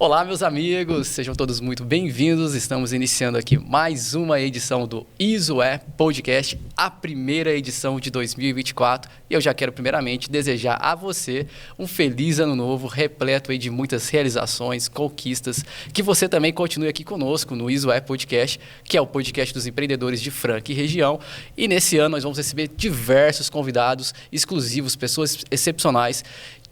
Olá, meus amigos, sejam todos muito bem-vindos. Estamos iniciando aqui mais uma edição do Iso é Podcast, a primeira edição de 2024. E eu já quero primeiramente desejar a você um feliz ano novo, repleto aí de muitas realizações, conquistas, que você também continue aqui conosco no Iso é Podcast, que é o podcast dos empreendedores de Franca e região. E nesse ano nós vamos receber diversos convidados exclusivos, pessoas excepcionais,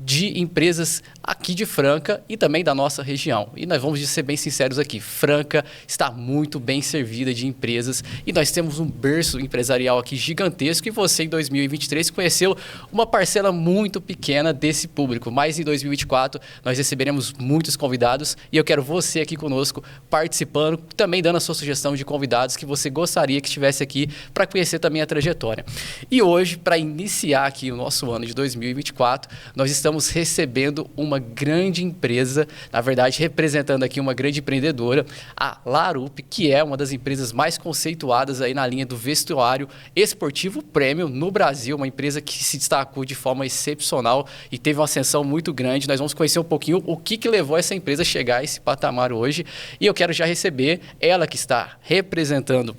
de empresas aqui de Franca e também da nossa região. E nós vamos ser bem sinceros aqui, Franca está muito bem servida de empresas e nós temos um berço empresarial aqui gigantesco e você em 2023 conheceu uma parcela muito pequena desse público, mas em 2024 nós receberemos muitos convidados e eu quero você aqui conosco participando, também dando a sua sugestão de convidados que você gostaria que estivesse aqui para conhecer também a trajetória. E hoje, para iniciar aqui o nosso ano de 2024, nós estamos recebendo uma grande empresa, na verdade representando aqui uma grande empreendedora, a Larup, que é uma das empresas mais conceituadas aí na linha do vestuário esportivo premium no Brasil, uma empresa que se destacou de forma excepcional e teve uma ascensão muito grande. Nós vamos conhecer um pouquinho o que levou essa empresa a chegar a esse patamar hoje e eu quero já receber ela que está representando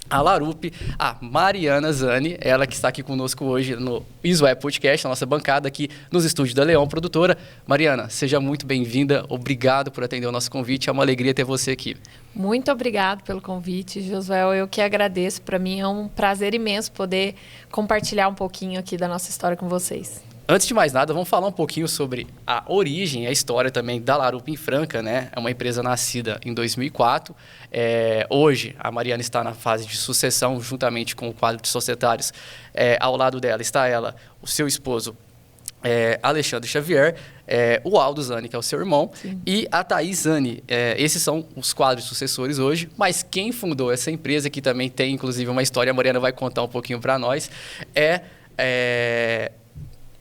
a Larup, a Mariana Zani, ela que está aqui conosco hoje no Iso é Podcast, a nossa bancada aqui nos estúdios da Leão Produtora. Mariana, seja muito bem-vinda, obrigado por atender o nosso convite, é uma alegria ter você aqui. Muito obrigado pelo convite, Josué, eu que agradeço, para mim é um prazer imenso poder compartilhar um pouquinho aqui da nossa história com vocês. Antes de mais nada, vamos falar um pouquinho sobre a origem, a história também da Larup em Franca, né? É uma empresa nascida em 2004. Hoje, a Mariana está na fase de sucessão, juntamente com o quadro de societários. Ao lado dela está ela, o seu esposo, Alexandre Xavier, o Aldo Zani, que é o seu irmão, sim, e a Thaís Zani. Esses são os quadros sucessores hoje, mas quem fundou essa empresa, que também tem, inclusive, uma história, a Mariana vai contar um pouquinho para nós,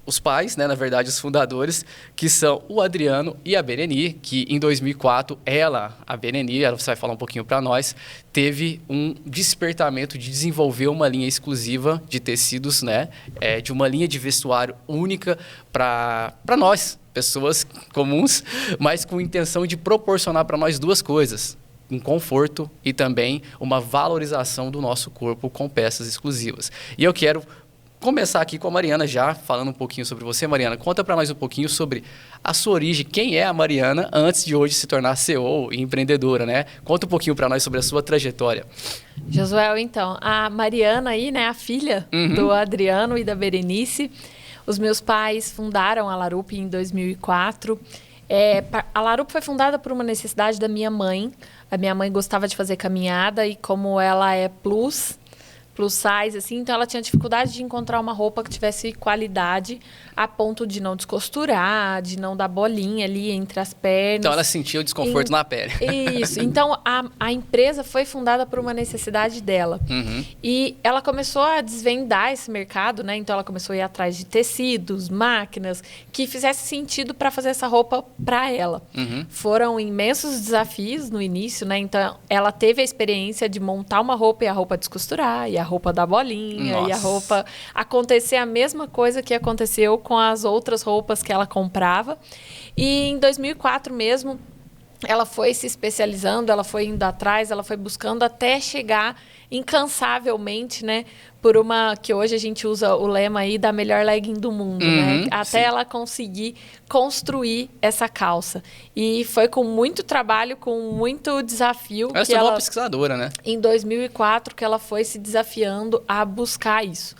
os pais, né, na verdade, os fundadores, que são o Adriano e a Bereni, que em 2004, a Bereni, você vai falar um pouquinho para nós, teve um despertamento de desenvolver uma linha exclusiva de tecidos, né, de uma linha de vestuário única para nós, pessoas comuns, mas com intenção de proporcionar para nós duas coisas: um conforto e também uma valorização do nosso corpo com peças exclusivas. E eu quero começar aqui com a Mariana já, falando um pouquinho sobre você. Mariana, conta para nós um pouquinho sobre a sua origem, quem é a Mariana antes de hoje se tornar CEO e empreendedora, né? Conta um pouquinho para nós sobre a sua trajetória. Josué, então, a Mariana aí, né, a filha do Adriano e da Berenice, os meus pais fundaram a Larup em 2004. A Larup foi fundada por uma necessidade da minha mãe. A minha mãe gostava de fazer caminhada e como ela é plus size, assim, então ela tinha dificuldade de encontrar uma roupa que tivesse qualidade a ponto de não descosturar, de não dar bolinha ali entre as pernas. Então ela sentia o desconforto na pele. Isso. Então a empresa foi fundada por uma necessidade dela. E ela começou a desvendar esse mercado, né? Então ela começou a ir atrás de tecidos, máquinas, que fizesse sentido para fazer essa roupa para ela. Foram imensos desafios no início, né? Então ela teve a experiência de montar uma roupa e a roupa descosturar, e a roupa dar bolinha, nossa, e a roupa acontecer a mesma coisa que aconteceu com as outras roupas que ela comprava. E em 2004 mesmo, ela foi se especializando, ela foi indo atrás, ela foi buscando até chegar incansavelmente, né, por uma que hoje a gente usa o lema aí da melhor legging do mundo, né, até sim, ela conseguir construir essa calça. E foi com muito trabalho, com muito desafio. Ela se tornou uma pesquisadora, né? Em 2004 que ela foi se desafiando a buscar isso.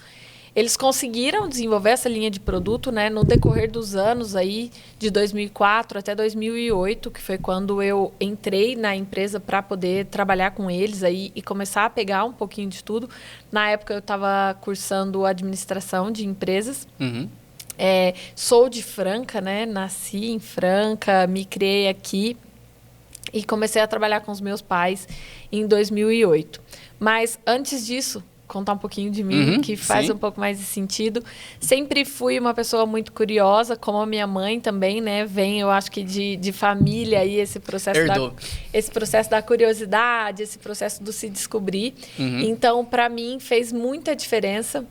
Eles conseguiram desenvolver essa linha de produto, né, no decorrer dos anos aí, de 2004 até 2008, que foi quando eu entrei na empresa para poder trabalhar com eles aí e começar a pegar um pouquinho de tudo. Na época eu estava cursando administração de empresas. Sou de Franca, né, nasci em Franca, me criei aqui e comecei a trabalhar com os meus pais em 2008. Mas antes disso, contar um pouquinho de mim, que faz, sim, um pouco mais de sentido. Sempre fui uma pessoa muito curiosa, como a minha mãe também, né? Vem, eu acho que de família aí esse processo da curiosidade, esse processo do se descobrir. Então, para mim, fez muita diferença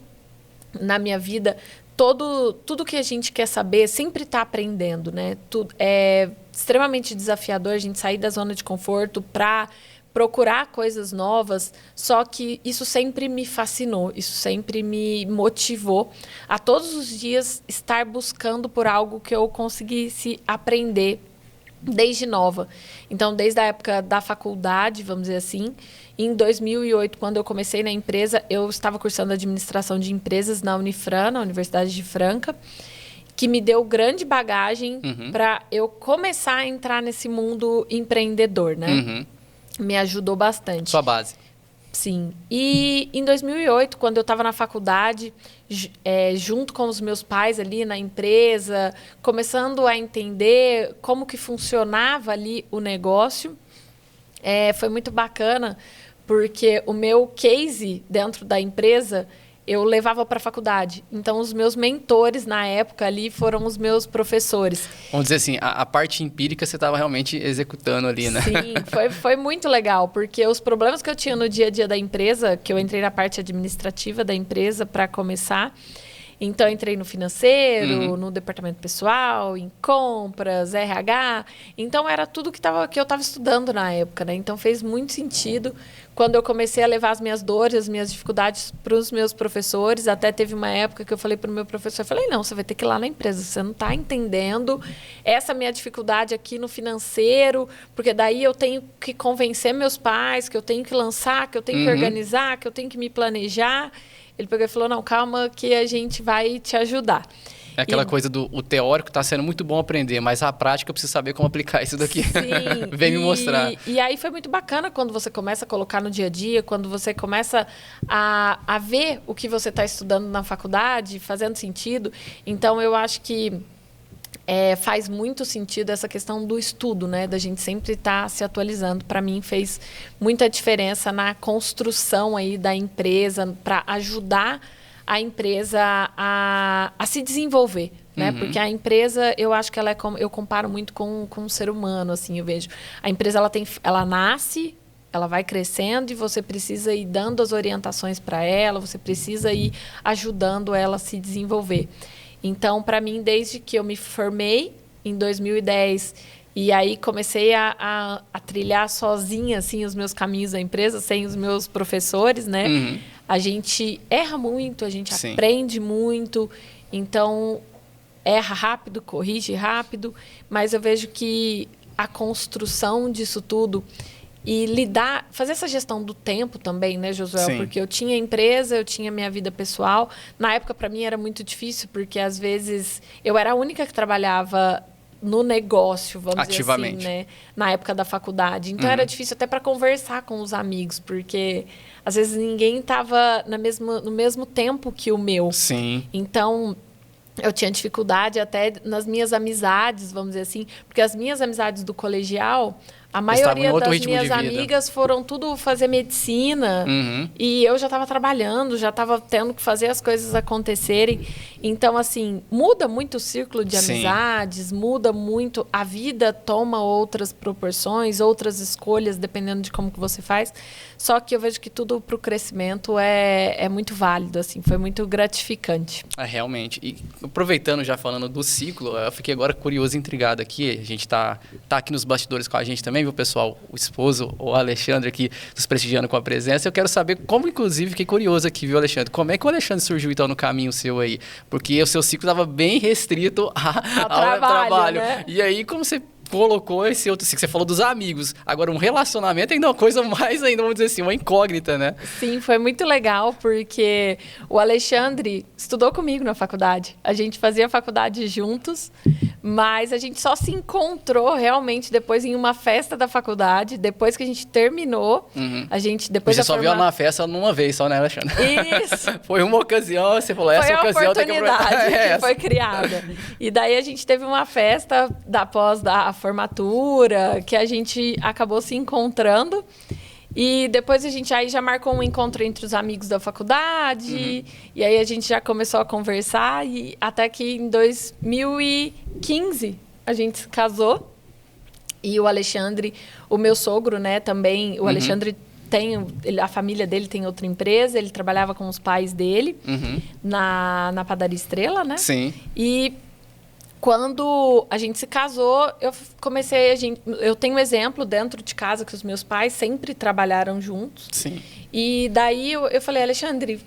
na minha vida tudo que a gente quer saber sempre está aprendendo, né? É extremamente desafiador a gente sair da zona de conforto para procurar coisas novas, só que isso sempre me fascinou, isso sempre me motivou a todos os dias estar buscando por algo que eu conseguisse aprender desde nova. Então, desde a época da faculdade, vamos dizer assim, em 2008, quando eu comecei na empresa, eu estava cursando administração de empresas na Unifran, na Universidade de Franca, que me deu grande bagagem para eu começar a entrar nesse mundo empreendedor, né? Me ajudou bastante. Sua base. Sim. E em 2008, quando eu estava na faculdade, junto com os meus pais ali na empresa, começando a entender como que funcionava ali o negócio, foi muito bacana, porque o meu case dentro da empresa eu levava para a faculdade. Então, os meus mentores na época ali foram os meus professores. Vamos dizer assim, a parte empírica você estava realmente executando ali, né? Sim, foi muito legal, porque os problemas que eu tinha no dia a dia da empresa, que eu entrei na parte administrativa da empresa para começar, então entrei no financeiro, no departamento pessoal, em compras, RH. Então era tudo que eu estava estudando na época, né? Então fez muito sentido quando eu comecei a levar as minhas dores, as minhas dificuldades para os meus professores. Até teve uma época que eu falei para o meu professor, eu falei, não, você vai ter que ir lá na empresa, você não está entendendo essa minha dificuldade aqui no financeiro, porque daí eu tenho que convencer meus pais, que eu tenho que lançar, que eu tenho que organizar, que eu tenho que me planejar. Ele pegou e falou, não, calma que a gente vai te ajudar. É aquela coisa do o teórico está sendo muito bom aprender, mas a prática eu preciso saber como aplicar isso daqui. Sim. Vem me mostrar. E aí foi muito bacana quando você começa a colocar no dia a dia, quando você começa a ver o que você está estudando na faculdade, fazendo sentido. Então, eu acho que faz muito sentido essa questão do estudo, né? Da gente sempre estar se atualizando. Para mim, fez muita diferença na construção aí da empresa, para ajudar a empresa a se desenvolver, né? Porque a empresa, eu acho que ela eu comparo muito com um ser humano, assim, eu vejo. A empresa, ela nasce, ela vai crescendo e você precisa ir dando as orientações para ela, você precisa ir ajudando ela a se desenvolver. Então, para mim, desde que eu me formei em 2010 e aí comecei a trilhar sozinha assim, os meus caminhos da empresa, sem os meus professores, né? A gente erra muito, a gente aprende muito. Então, erra rápido, corrige rápido. Mas eu vejo que a construção disso tudo e fazer essa gestão do tempo também, né, Josué? Sim. Porque eu tinha empresa, eu tinha minha vida pessoal. Na época, para mim, era muito difícil, porque às vezes eu era a única que trabalhava no negócio, vamos ativamente dizer assim, né? Na época da faculdade. Então, era difícil até para conversar com os amigos, porque às vezes ninguém estava no mesmo tempo que o meu. Sim. Então, eu tinha dificuldade até nas minhas amizades, vamos dizer assim, porque as minhas amizades do colegial, a maioria das minhas amigas foram tudo fazer medicina e eu já estava trabalhando, já estava tendo que fazer as coisas acontecerem. Então, assim, muda muito o círculo de amizades, muda muito, a vida toma outras proporções, outras escolhas, dependendo de como que você faz. Só que eu vejo que tudo para o crescimento é muito válido, assim, foi muito gratificante. Realmente. E aproveitando, já falando do ciclo, eu fiquei agora curioso e intrigado aqui. A gente tá aqui nos bastidores com a gente também, viu, pessoal? O esposo, o Alexandre aqui, nos prestigiando com a presença. Eu quero saber como, inclusive, fiquei curioso aqui, viu, Alexandre? Como é que o Alexandre surgiu, então, no caminho seu aí? Porque o seu ciclo estava bem restrito ao trabalho. Né? E aí, como você colocou esse outro ciclo? Você falou dos amigos. Agora, um relacionamento ainda é uma coisa mais ainda, vamos dizer assim, uma incógnita, né? Sim, foi muito legal, porque o Alexandre estudou comigo na faculdade. A gente fazia faculdade juntos, mas a gente só se encontrou realmente depois em uma festa da faculdade, depois que a gente terminou. A gente, depois você só viu na festa numa vez só, né, Alexandre? Isso. Foi uma ocasião, você falou, essa ocasião tem que aproveitar. Foi a oportunidade que foi criada. E daí a gente teve uma festa após a formatura, que a gente acabou se encontrando. E depois a gente aí já marcou um encontro entre os amigos da faculdade. E aí a gente já começou a conversar. E até que em 2015 a gente se casou. E o Alexandre, o meu sogro, né, também, o Alexandre a família dele tem outra empresa, ele trabalhava com os pais dele na Padaria Estrela, né? Sim. E quando a gente se casou, eu tenho um exemplo dentro de casa que os meus pais sempre trabalharam juntos. Sim. E daí eu falei, Alexandre,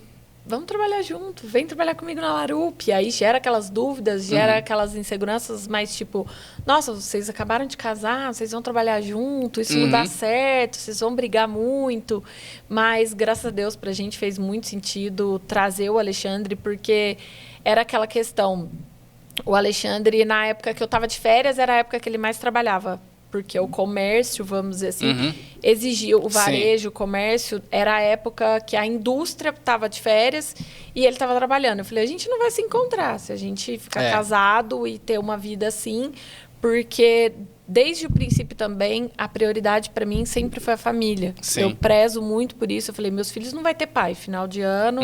vamos trabalhar junto, vem trabalhar comigo na Larup. Aí gera aquelas dúvidas, gera aquelas inseguranças, mas tipo, nossa, vocês acabaram de casar, vocês vão trabalhar junto, isso não dá certo, vocês vão brigar muito. Mas, graças a Deus, pra gente fez muito sentido trazer o Alexandre, porque era aquela questão. O Alexandre, na época que eu estava de férias, era a época que ele mais trabalhava. Porque o comércio, vamos dizer assim, exigia o varejo, Sim. o comércio. Era a época que a indústria estava de férias e ele estava trabalhando. Eu falei, a gente não vai se encontrar se a gente ficar casado e ter uma vida assim. Porque, desde o princípio também, a prioridade para mim sempre foi a família. Sim. Eu prezo muito por isso. Eu falei, meus filhos não vai ter pai final de ano.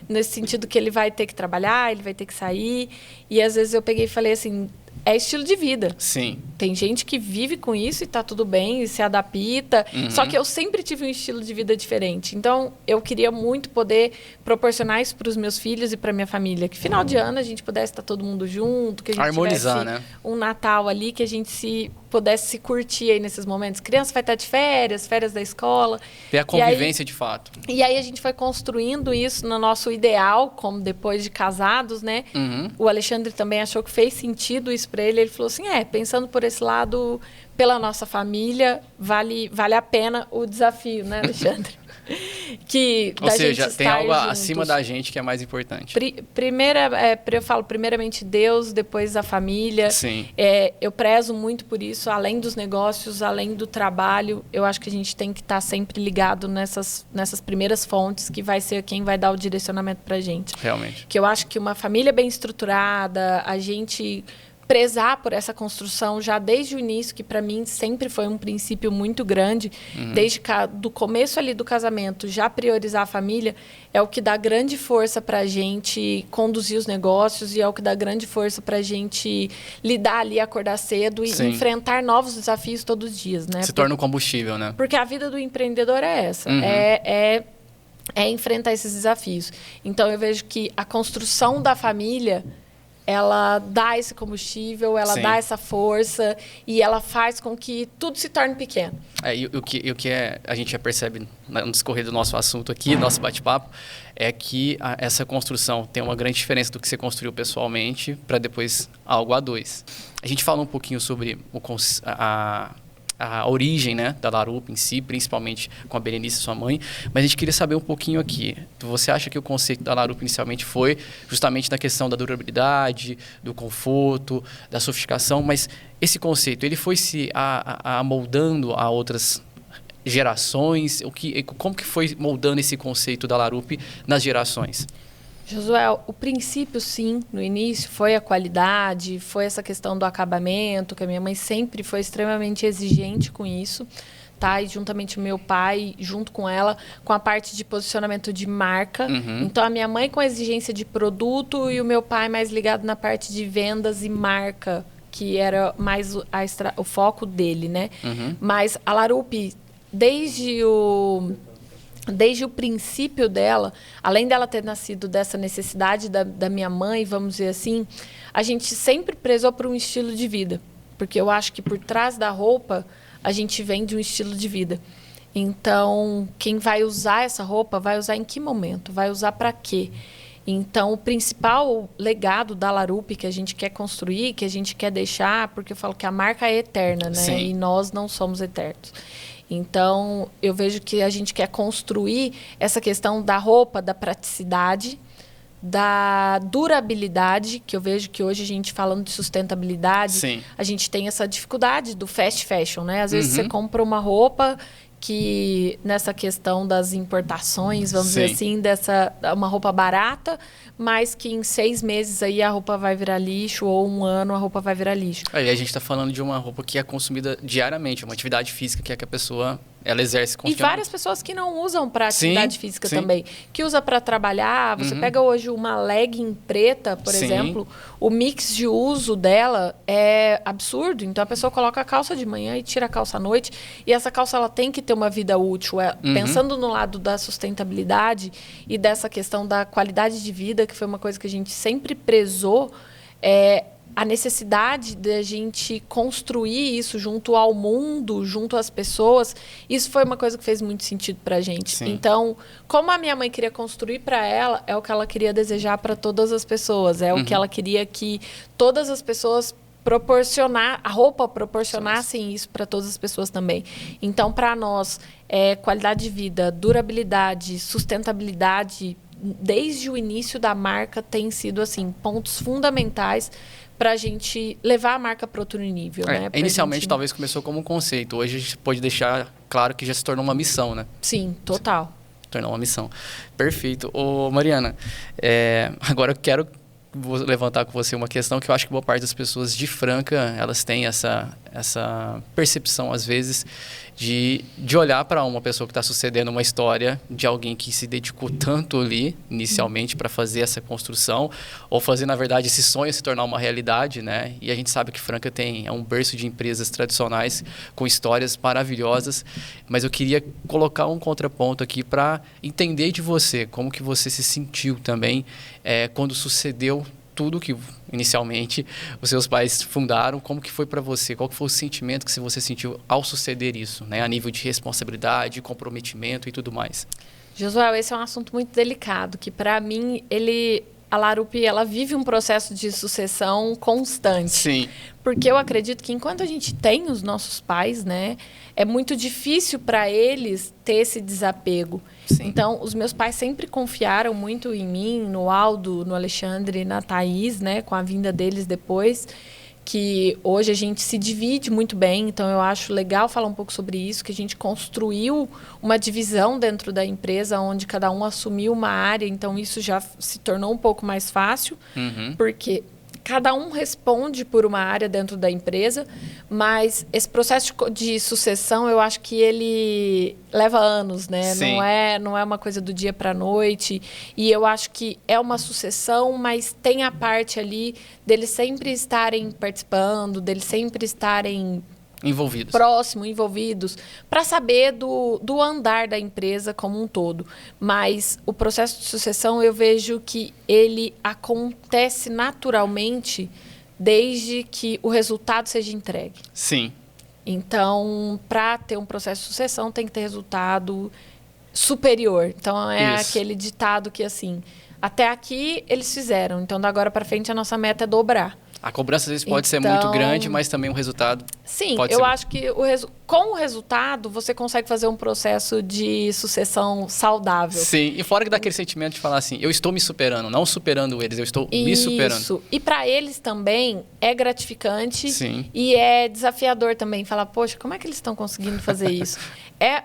Nesse sentido que ele vai ter que trabalhar, ele vai ter que sair. E, às vezes, eu peguei e falei assim... É estilo de vida. Sim. Tem gente que vive com isso e tá tudo bem, e se adapta. Só que eu sempre tive um estilo de vida diferente. Então, eu queria muito poder proporcionar isso para os meus filhos e para minha família. Que final de ano a gente pudesse estar todo mundo junto, que a gente harmonizar, tivesse né? um Natal ali, que a gente pudesse se curtir aí nesses momentos. Criança vai estar de férias da escola. Ter a convivência de fato. E aí a gente foi construindo isso no nosso ideal, como depois de casados, né? O Alexandre também achou que fez sentido isso para ele. Ele falou assim, pensando por esse lado, pela nossa família, vale a pena o desafio, né, Alexandre? Ou seja, tem algo acima da gente que é mais importante. Eu falo primeiramente Deus, depois a família. Sim. Eu prezo muito por isso, além dos negócios, além do trabalho. Eu acho que a gente tem que estar sempre ligado nessas primeiras fontes, que vai ser quem vai dar o direcionamento pra gente. Realmente. Que eu acho que uma família bem estruturada, a gente prezar por essa construção já desde o início, que para mim sempre foi um princípio muito grande, desde do começo ali do casamento, já priorizar a família, é o que dá grande força para a gente conduzir os negócios e é o que dá grande força para a gente lidar ali, acordar cedo e Sim. enfrentar novos desafios todos os dias, né? Torna um combustível, né? Porque a vida do empreendedor é essa, é enfrentar esses desafios. Então, eu vejo que a construção da família, ela dá esse combustível, ela Sim. dá essa força e ela faz com que tudo se torne pequeno. E o que a gente já percebe no discorrer do nosso assunto aqui, nosso bate-papo, é que essa construção tem uma grande diferença do que você construiu pessoalmente para depois algo a dois. A gente fala um pouquinho sobre a origem, né, da Larup em si, principalmente com a Berenice, sua mãe, mas a gente queria saber um pouquinho aqui. Você acha que o conceito da Larup inicialmente foi justamente na questão da durabilidade, do conforto, da sofisticação, mas esse conceito, ele foi se amoldando a outras gerações? Como que foi moldando esse conceito da Larup nas gerações? Josué, o princípio, sim, no início, foi a qualidade, foi essa questão do acabamento, que a minha mãe sempre foi extremamente exigente com isso, tá? E juntamente o meu pai, junto com ela, com a parte de posicionamento de marca. Então, a minha mãe com a exigência de produto e o meu pai mais ligado na parte de vendas e marca, que era mais o foco dele, né? Mas a Larup, desde o princípio dela, além dela ter nascido dessa necessidade da minha mãe, vamos dizer assim, a gente sempre prezou por um estilo de vida. Porque eu acho que por trás da roupa, a gente vem de um estilo de vida. Então, quem vai usar essa roupa, vai usar em que momento? Vai usar para quê? Então, o principal legado da Larup que a gente quer construir, que a gente quer deixar, porque eu falo que a marca é eterna, né? Sim. E nós não somos eternos. Então, eu vejo que a gente quer construir essa questão da roupa, da praticidade, da durabilidade, que eu vejo que hoje a gente falando de sustentabilidade, Sim. a gente tem essa dificuldade do fast fashion, né? Às vezes você compra uma roupa que nessa questão das importações, vamos Sim. dizer assim, uma roupa barata, mas que em 6 meses aí a roupa vai virar lixo, ou 1 ano a roupa vai virar lixo. Aí a gente está falando de uma roupa que é consumida diariamente, uma atividade física que a pessoa Ela exerce E várias pessoas que não usam para atividade física também. Que usa para trabalhar. Você pega hoje uma legging preta, por exemplo. O mix de uso dela é absurdo. Então, a pessoa coloca a calça de manhã e tira a calça à noite. E essa calça ela tem que ter uma vida útil. Pensando no lado da sustentabilidade e dessa questão da qualidade de vida, que foi uma coisa que a gente sempre prezou, a necessidade de a gente construir isso junto ao mundo, junto às pessoas, isso foi uma coisa que fez muito sentido para a gente. Sim. Então, como a minha mãe queria construir para ela, é o que ela queria desejar para todas as pessoas. É o que ela queria que todas as pessoas proporcionassem isso para todas as pessoas também. Então, para nós, qualidade de vida, durabilidade, sustentabilidade, desde o início da marca, tem sido assim pontos fundamentais para a gente levar a marca para outro nível. Né? Inicialmente, talvez começou como um conceito. Hoje a gente pode deixar claro que já se tornou uma missão, né? Sim, total. Tornou uma missão. Perfeito. Ô, Mariana, agora eu quero levantar com você uma questão que eu acho que boa parte das pessoas de Franca, elas têm essa percepção, às vezes, de olhar para uma pessoa que está sucedendo uma história de alguém que se dedicou tanto ali, inicialmente, para fazer essa construção, ou fazer, na verdade, esse sonho se tornar uma realidade, né? E a gente sabe que Franca é um berço de empresas tradicionais com histórias maravilhosas, mas eu queria colocar um contraponto aqui para entender de você, como que você se sentiu também quando sucedeu tudo que inicialmente os seus pais fundaram. Como que foi para você? Qual que foi o sentimento que você sentiu ao suceder isso, né? A nível de responsabilidade, comprometimento e tudo mais. Josué, esse é um assunto muito delicado, que para mim, a Larupi, ela vive um processo de sucessão constante. Sim. Porque eu acredito que enquanto a gente tem os nossos pais, né, é muito difícil para eles ter esse desapego. Sim. Então, os meus pais sempre confiaram muito em mim, no Aldo, no Alexandre, na Thaís, né, com a vinda deles depois, que hoje a gente se divide muito bem. Então, eu acho legal falar um pouco sobre isso, que a gente construiu uma divisão dentro da empresa, onde cada um assumiu uma área. Então, isso já se tornou um pouco mais fácil, porque cada um responde por uma área dentro da empresa, mas esse processo de sucessão, eu acho que ele leva anos, né? Sim. Não é uma coisa do dia para a noite. E eu acho que é uma sucessão, mas tem a parte ali deles sempre estarem participando, deles sempre estarem envolvidos, para saber do andar da empresa como um todo. Mas o processo de sucessão, eu vejo que ele acontece naturalmente desde que o resultado seja entregue. Sim. Então, para ter um processo de sucessão, tem que ter resultado superior. Então, aquele ditado que, assim, até aqui eles fizeram. Então, da agora para frente, a nossa meta é dobrar. A cobrança, às vezes, pode ser muito grande, mas também o resultado pode ser... eu acho que com o resultado, você consegue fazer um processo de sucessão saudável. Sim, e fora daquele sentimento de falar assim, eu estou me superando, não superando eles, eu estou me superando. Isso, e para eles também é gratificante. Sim. E é desafiador também, falar, poxa, como é que eles estão conseguindo fazer isso?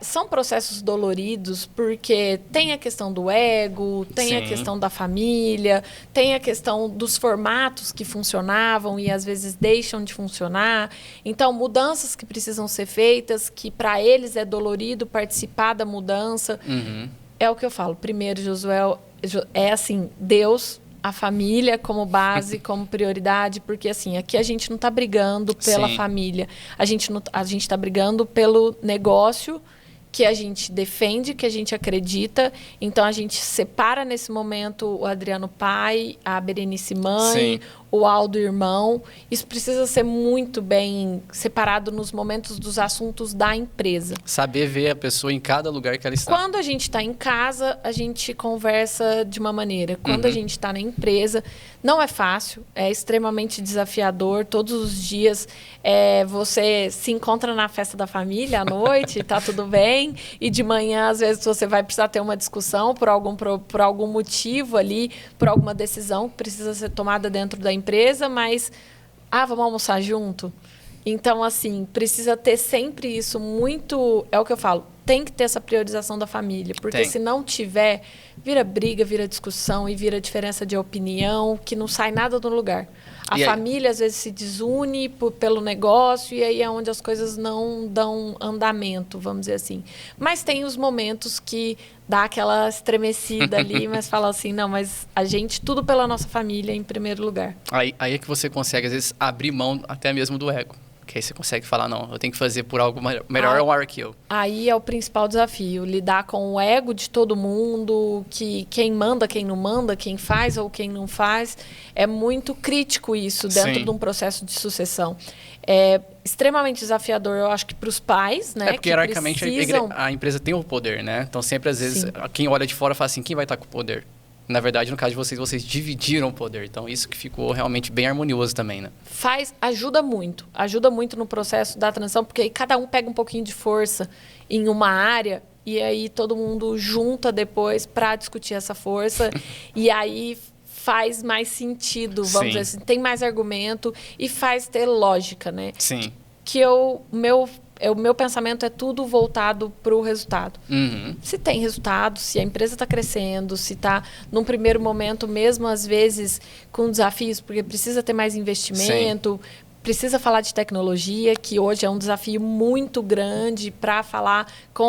São processos doloridos, porque tem a questão do ego, tem a questão da família, tem a questão dos formatos que funcionavam e às vezes deixam de funcionar. Então, mudanças que precisam ser feitas, que para eles é dolorido participar da mudança. É o que eu falo. Primeiro, Josué, é assim, Deus, a família como base, como prioridade, porque assim, aqui a gente não está brigando pela família, a gente está brigando pelo negócio que a gente defende, que a gente acredita. Então, a gente separa nesse momento o Adriano pai, a Berenice mãe, o Aldo irmão. Isso precisa ser muito bem separado nos momentos dos assuntos da empresa. Saber ver a pessoa em cada lugar que ela está. Quando a gente está em casa, a gente conversa de uma maneira. Quando a gente está na empresa, não é fácil, é extremamente desafiador. Todos os dias você se encontra na festa da família à noite, tá tudo bem. E de manhã, às vezes, você vai precisar ter uma discussão por algum motivo ali, por alguma decisão que precisa ser tomada dentro da empresa, mas vamos almoçar junto? Então, assim, precisa ter sempre isso muito... É o que eu falo, tem que ter essa priorização da família, porque se não tiver, vira briga, vira discussão e vira diferença de opinião, que não sai nada do lugar. A família, às vezes, se desune pelo negócio e aí é onde as coisas não dão andamento, vamos dizer assim. Mas tem os momentos que dá aquela estremecida ali, mas fala assim, não, mas a gente, tudo pela nossa família em primeiro lugar. Aí é que você consegue, às vezes, abrir mão até mesmo do ego. Que aí você consegue falar, não, eu tenho que fazer por algo melhor ou maior que eu. Aí é o principal desafio, lidar com o ego de todo mundo, que quem manda, quem não manda, quem faz ou quem não faz. É muito crítico isso dentro de um processo de sucessão. É extremamente desafiador, eu acho que para os pais, né? Porque, hierarquicamente, a empresa tem o poder, né? Então, sempre, às vezes, quem olha de fora fala assim, quem vai estar com o poder? Na verdade, no caso de vocês dividiram o poder. Então, isso que ficou realmente bem harmonioso também, né? Ajuda muito no processo da transição, porque aí cada um pega um pouquinho de força em uma área e aí todo mundo junta depois para discutir essa força e aí faz mais sentido, vamos dizer assim, tem mais argumento e faz ter lógica, né? Sim. O meu pensamento é tudo voltado para o resultado. Se tem resultado, se a empresa está crescendo, se está num primeiro momento, mesmo às vezes com desafios, porque precisa ter mais investimento, precisa falar de tecnologia, que hoje é um desafio muito grande para falar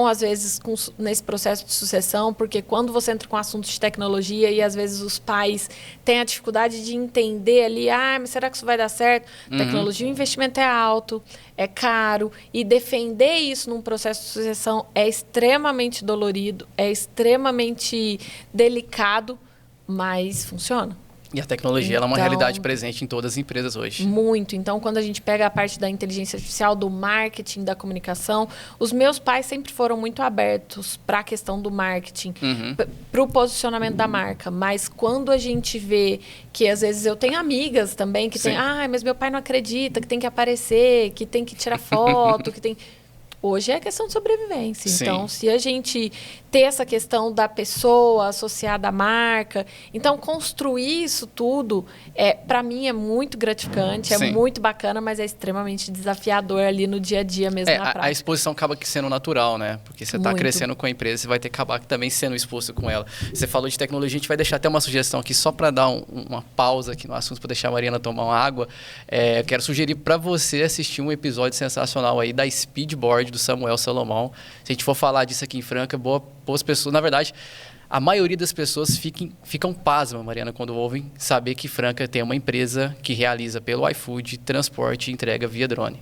às vezes, nesse processo de sucessão, porque quando você entra com assuntos de tecnologia e às vezes os pais têm a dificuldade de entender ali, mas será que isso vai dar certo? Tecnologia, o investimento é alto, é caro, e defender isso num processo de sucessão é extremamente dolorido, é extremamente delicado, mas funciona. E a tecnologia ela é uma realidade presente em todas as empresas hoje. Muito. Então, quando a gente pega a parte da inteligência artificial, do marketing, da comunicação, os meus pais sempre foram muito abertos para a questão do marketing, para o posicionamento da marca. Mas quando a gente vê que, às vezes, eu tenho amigas também que tem, mas meu pai não acredita, que tem que aparecer, que tem que tirar foto, que tem... Hoje é questão de sobrevivência. Então, se a gente ter essa questão da pessoa associada à marca, então construir isso tudo, para mim é muito gratificante, é muito bacana, mas é extremamente desafiador ali no dia a dia mesmo na prática. A exposição acaba sendo natural, né? Porque você está crescendo com a empresa, você vai ter que acabar também sendo exposto com ela. Você falou de tecnologia, a gente vai deixar até uma sugestão aqui, só para dar uma pausa aqui no assunto, para deixar a Mariana tomar uma água. Eu quero sugerir para você assistir um episódio sensacional aí da Speedboard, do Samuel Salomão. Se a gente for falar disso aqui em Franca, boas pessoas, na verdade, a maioria das pessoas ficam pasmas, Mariana, quando ouvem saber que Franca tem uma empresa que realiza pelo iFood transporte e entrega via drone.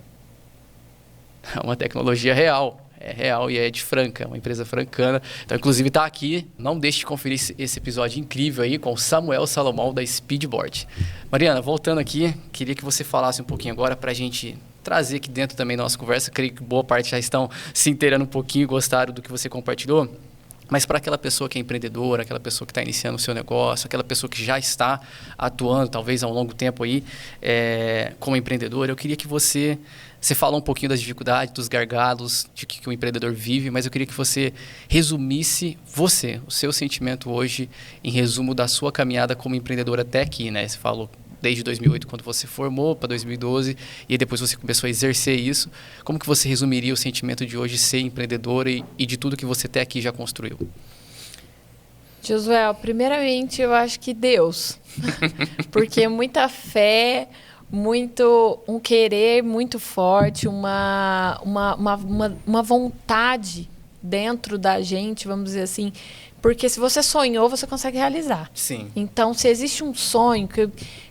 É uma tecnologia real. É real e é de Franca, uma empresa francana. Então, inclusive, está aqui. Não deixe de conferir esse episódio incrível aí com o Samuel Salomão da Speedboard. Mariana, voltando aqui, queria que você falasse um pouquinho agora para a gente trazer aqui dentro também da nossa conversa. Creio que boa parte já estão se inteirando um pouquinho e gostaram do que você compartilhou. Mas para aquela pessoa que é empreendedora, aquela pessoa que está iniciando o seu negócio, aquela pessoa que já está atuando, talvez há um longo tempo aí, como empreendedora, eu queria que você falou um pouquinho das dificuldades, dos gargalos, de que o empreendedor vive, mas eu queria que você resumisse o seu sentimento hoje, em resumo da sua caminhada como empreendedora até aqui, né? Você falou desde 2008, quando você formou, para 2012, e aí depois você começou a exercer isso. Como que você resumiria o sentimento de hoje ser empreendedora e de tudo que você até aqui já construiu? Josué, primeiramente, eu acho que Deus. Porque muita fé, um querer muito forte, uma vontade dentro da gente, vamos dizer assim. Porque se você sonhou, você consegue realizar. Sim. Então, se existe um sonho,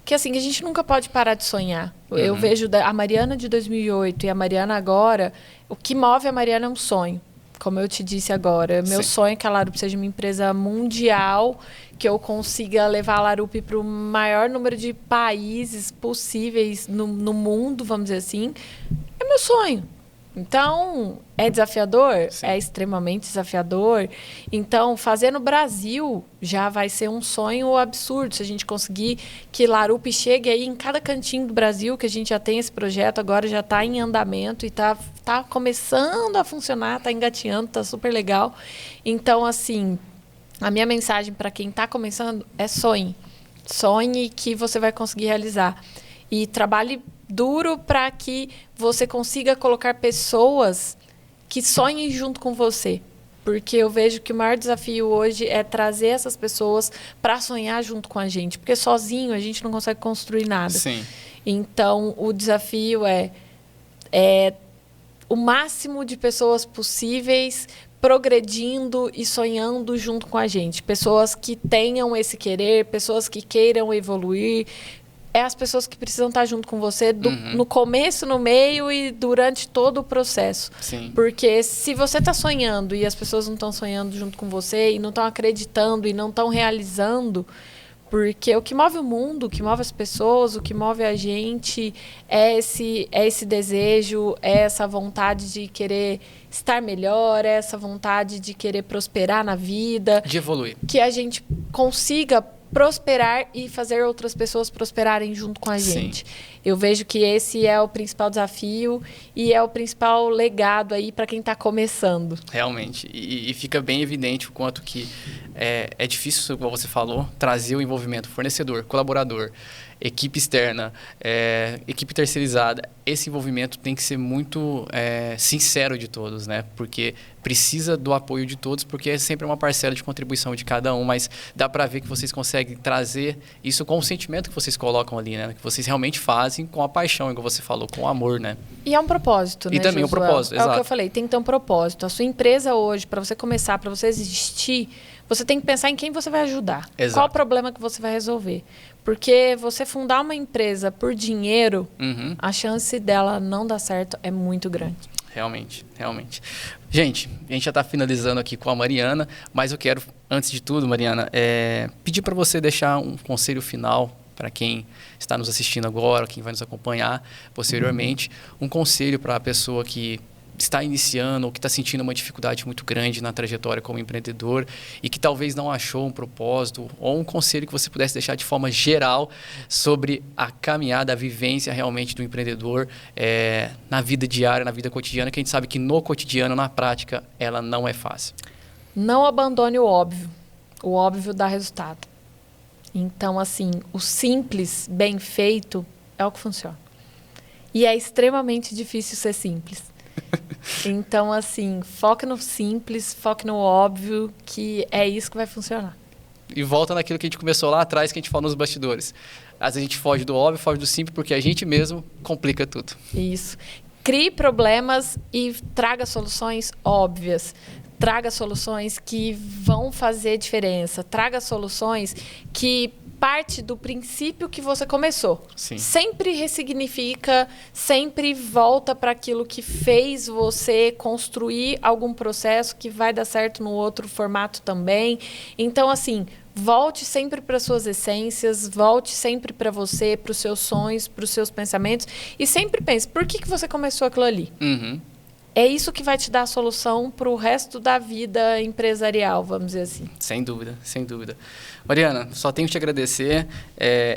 que assim, a gente nunca pode parar de sonhar. Eu vejo a Mariana de 2008 e a Mariana agora, o que move a Mariana é um sonho. Como eu te disse agora, meu sonho é que a Larup seja uma empresa mundial, que eu consiga levar a Larup para o maior número de países possíveis no mundo, vamos dizer assim. É meu sonho. Então, é desafiador? Sim. É extremamente desafiador. Então, fazer no Brasil já vai ser um sonho absurdo. Se a gente conseguir que Larup chegue aí em cada cantinho do Brasil, que a gente já tem esse projeto, agora já está em andamento e está começando a funcionar, está engateando, está super legal. Então, assim, a minha mensagem para quem está começando é sonhe. Sonhe que você vai conseguir realizar. E trabalhe duro para que você consiga colocar pessoas que sonhem junto com você. Porque eu vejo que o maior desafio hoje é trazer essas pessoas para sonhar junto com a gente. Porque sozinho a gente não consegue construir nada. Sim. Então, o desafio é o máximo de pessoas possíveis progredindo e sonhando junto com a gente. Pessoas que tenham esse querer, pessoas que queiram evoluir. As pessoas que precisam estar junto com você no começo, no meio e durante todo o processo. Sim. Porque se você está sonhando e as pessoas não estão sonhando junto com você e não estão acreditando e não estão realizando, porque o que move o mundo, o que move as pessoas, o que move a gente é esse desejo, é essa vontade de querer estar melhor, é essa vontade de querer prosperar na vida. De evoluir. Que a gente consiga prosperar e fazer outras pessoas prosperarem junto com a gente. Sim. Eu vejo que esse é o principal desafio e é o principal legado aí para quem está começando. Realmente. E fica bem evidente o quanto que é difícil, como você falou, trazer o envolvimento fornecedor, colaborador, equipe externa, equipe terceirizada. Esse envolvimento tem que ser muito sincero de todos, né? Porque precisa do apoio de todos, porque é sempre uma parcela de contribuição de cada um, mas dá para ver que vocês conseguem trazer isso com o sentimento que vocês colocam ali, né? Que vocês realmente fazem com a paixão, igual você falou, com o amor, né? E é um propósito, né, E também Josué? um propósito, exato. É o que eu falei, tem que ter um propósito. A sua empresa hoje, para você começar, para você existir, você tem que pensar em quem você vai ajudar. Exato. Qual o problema que você vai resolver. Porque você fundar uma empresa por dinheiro, a chance dela não dar certo é muito grande. Realmente, realmente. Gente, a gente já está finalizando aqui com a Mariana, mas eu quero, antes de tudo, Mariana, pedir para você deixar um conselho final para quem está nos assistindo agora, quem vai nos acompanhar posteriormente, um conselho para a pessoa que está iniciando ou que está sentindo uma dificuldade muito grande na trajetória como empreendedor e que talvez não achou um propósito ou um conselho que você pudesse deixar de forma geral sobre a caminhada, a vivência realmente do empreendedor na vida diária, na vida cotidiana, que a gente sabe que no cotidiano, na prática, ela não é fácil. Não abandone o óbvio. O óbvio dá resultado. Então, assim, o simples, bem feito, é o que funciona. E é extremamente difícil ser simples. Então, assim, foque no simples, foque no óbvio, que é isso que vai funcionar. E volta naquilo que a gente começou lá atrás, que a gente falou nos bastidores. Às vezes a gente foge do óbvio, foge do simples, porque a gente mesmo complica tudo. Isso. Crie problemas e traga soluções óbvias. Traga soluções que vão fazer diferença. Traga soluções que parte do princípio que você começou. Sim. Sempre ressignifica, sempre volta para aquilo que fez você construir algum processo que vai dar certo no outro formato também. Então, assim, volte sempre para suas essências, volte sempre para você, para os seus sonhos, para os seus pensamentos e sempre pense, por que você começou aquilo ali? É isso que vai te dar a solução para o resto da vida empresarial, vamos dizer assim. Sem dúvida, sem dúvida. Mariana, só tenho que te agradecer.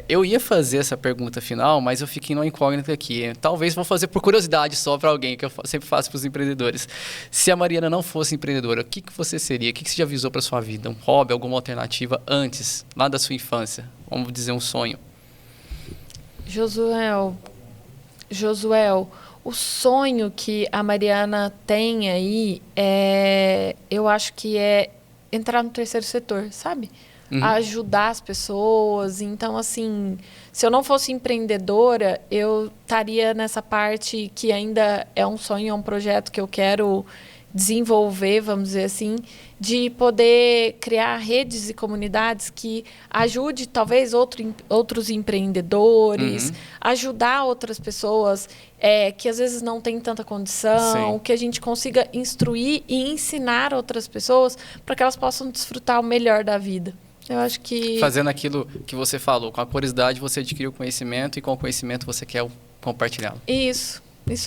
Eu ia fazer essa pergunta final, mas eu fiquei numa incógnita aqui. Talvez vou fazer por curiosidade só para alguém, que eu sempre faço para os empreendedores. Se a Mariana não fosse empreendedora, o que você seria? O que você já visou para sua vida? Um hobby, alguma alternativa antes, lá da sua infância? Vamos dizer um sonho. Josué, o sonho que a Mariana tem aí, eu acho que é entrar no terceiro setor, sabe? Ajudar as pessoas. Então, assim, se eu não fosse empreendedora, eu estaria nessa parte que ainda é um sonho, é um projeto que eu quero desenvolver, vamos dizer assim, de poder criar redes e comunidades que ajude talvez outros empreendedores, ajudar outras pessoas que às vezes não têm tanta condição, que a gente consiga instruir e ensinar outras pessoas para que elas possam desfrutar o melhor da vida. Eu acho que... Fazendo aquilo que você falou, com a curiosidade você adquiriu o conhecimento e com o conhecimento você quer compartilhá-lo. Isso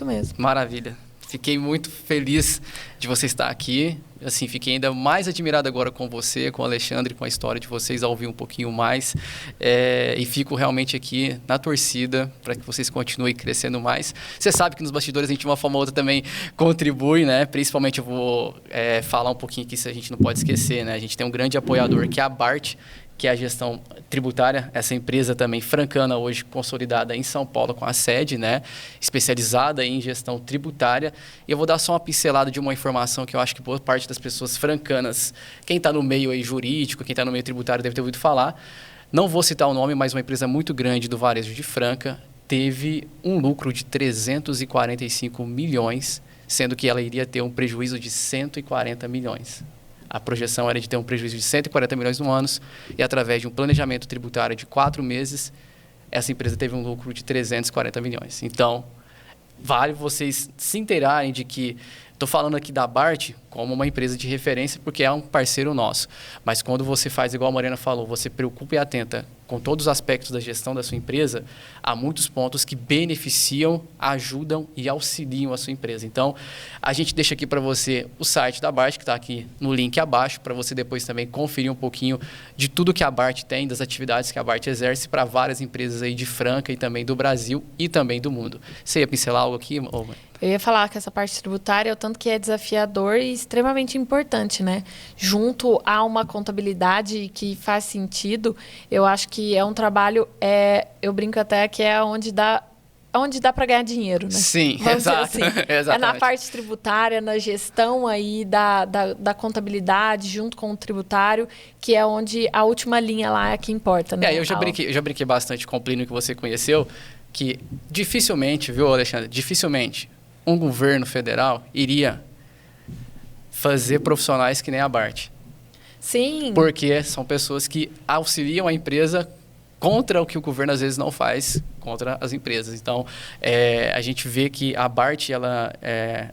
mesmo. Maravilha. Fiquei muito feliz de você estar aqui. Assim, fiquei ainda mais admirado agora com você, com o Alexandre, com a história de vocês, ao ouvir um pouquinho mais. E fico realmente aqui na torcida para que vocês continuem crescendo mais. Você sabe que nos bastidores a gente, de uma forma ou outra, também contribui, né? Principalmente eu vou falar um pouquinho aqui, se a gente não pode esquecer, né? A gente tem um grande apoiador, que é a BART, que é a gestão tributária, essa empresa também francana hoje consolidada em São Paulo com a sede, né, especializada em gestão tributária. E eu vou dar só uma pincelada de uma informação que eu acho que boa parte das pessoas francanas, quem está no meio aí jurídico, quem está no meio tributário deve ter ouvido falar. Não vou citar o nome, mas uma empresa muito grande do varejo de Franca teve um lucro de 345 milhões, sendo que ela iria ter um prejuízo de 140 milhões. A projeção era de ter um prejuízo de 140 milhões no ano e, através de um planejamento tributário de 4 meses, essa empresa teve um lucro de 340 milhões. Então, vale vocês se inteirarem de que estou falando aqui da Bart como uma empresa de referência porque é um parceiro nosso. Mas quando você faz, igual a Mariana falou, você preocupa e atenta com todos os aspectos da gestão da sua empresa, há muitos pontos que beneficiam, ajudam e auxiliam a sua empresa. Então, a gente deixa aqui para você o site da Bart, que está aqui no link abaixo, para você depois também conferir um pouquinho de tudo que a Bart tem, das atividades que a Bart exerce para várias empresas aí de Franca e também do Brasil e também do mundo. Você ia pincelar algo aqui, ô? Eu ia falar que essa parte tributária, o tanto que é desafiador e extremamente importante, né? Junto a uma contabilidade que faz sentido, eu acho que é um trabalho, eu brinco até que é onde dá para ganhar dinheiro, né? Sim, vamos exato. Assim. É na parte tributária, na gestão aí da contabilidade, junto com o tributário, que é onde a última linha lá é a que importa, né? Eu já brinquei bastante com o Plínio que você conheceu, que dificilmente, viu, Alexandre? Dificilmente um governo federal iria fazer profissionais que nem a Bart. Sim. Porque são pessoas que auxiliam a empresa contra o que o governo às vezes não faz contra as empresas. Então, a gente vê que a Bart, ela,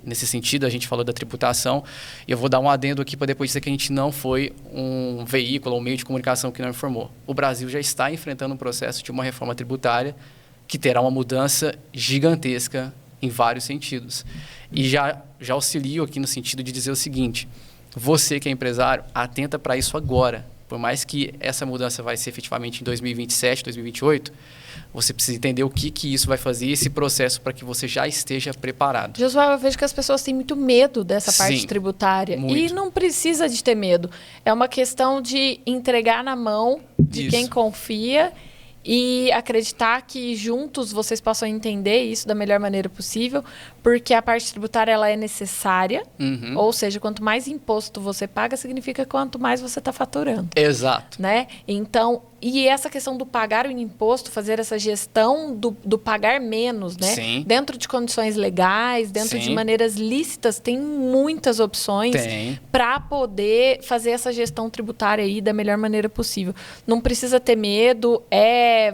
nesse sentido, a gente falou da tributação, e eu vou dar um adendo aqui para depois dizer que a gente não foi um veículo, um meio de comunicação que não informou. O Brasil já está enfrentando um processo de uma reforma tributária que terá uma mudança gigantesca em vários sentidos. E já auxilio aqui no sentido de dizer o seguinte: você que é empresário, atenta para isso agora. Por mais que essa mudança vai ser efetivamente em 2027, 2028, você precisa entender o que isso vai fazer, esse processo, para que você já esteja preparado. Josué, eu vejo que as pessoas têm muito medo dessa parte tributária. Muito. E não precisa de ter medo. É uma questão de entregar na mão de quem confia e acreditar que juntos vocês possam entender isso da melhor maneira possível, porque a parte tributária ela é necessária, ou seja, quanto mais imposto você paga, significa quanto mais você está faturando. Exato. Né? Então, e essa questão do pagar o imposto, fazer essa gestão do pagar menos, né? Sim. Dentro de condições legais, dentro de maneiras lícitas, tem muitas opções para poder fazer essa gestão tributária aí da melhor maneira possível. Não precisa ter medo,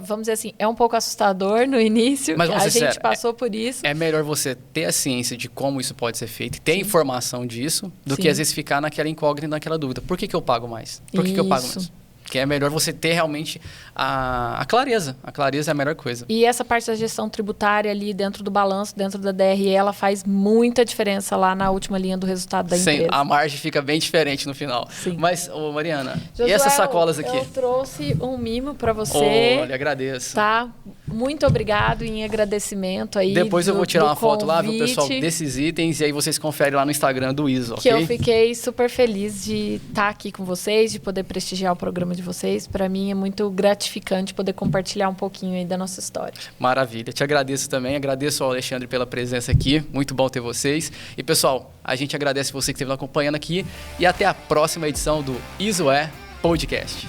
vamos dizer assim, é um pouco assustador no início, mas a gente passou por isso. É melhor você ter a ciência de como isso pode ser feito, ter informação disso, do que às vezes ficar naquela incógnita, naquela dúvida. Por que eu pago mais? Por que eu pago menos? Que é melhor você ter realmente a clareza. A clareza é a melhor coisa. E essa parte da gestão tributária ali dentro do balanço, dentro da DRE, ela faz muita diferença lá na última linha do resultado da empresa. A margem fica bem diferente no final. Sim. Mas, Mariana, Josué, e essas sacolas aqui? Eu trouxe um mimo para você. Olha, agradeço. Tá? Muito obrigado em agradecimento aí. Depois eu vou tirar uma foto lá, viu, pessoal, convite, desses itens, e aí vocês conferem lá no Instagram do ISO, que ok? eu fiquei super feliz de estar aqui com vocês, de poder prestigiar o programa de vocês. Para mim é muito gratificante poder compartilhar um pouquinho aí da nossa história. Maravilha. Te agradeço também. Agradeço ao Alexandre pela presença aqui. Muito bom ter vocês. E, pessoal, a gente agradece você que esteve acompanhando aqui. E até a próxima edição do ISO Podcast.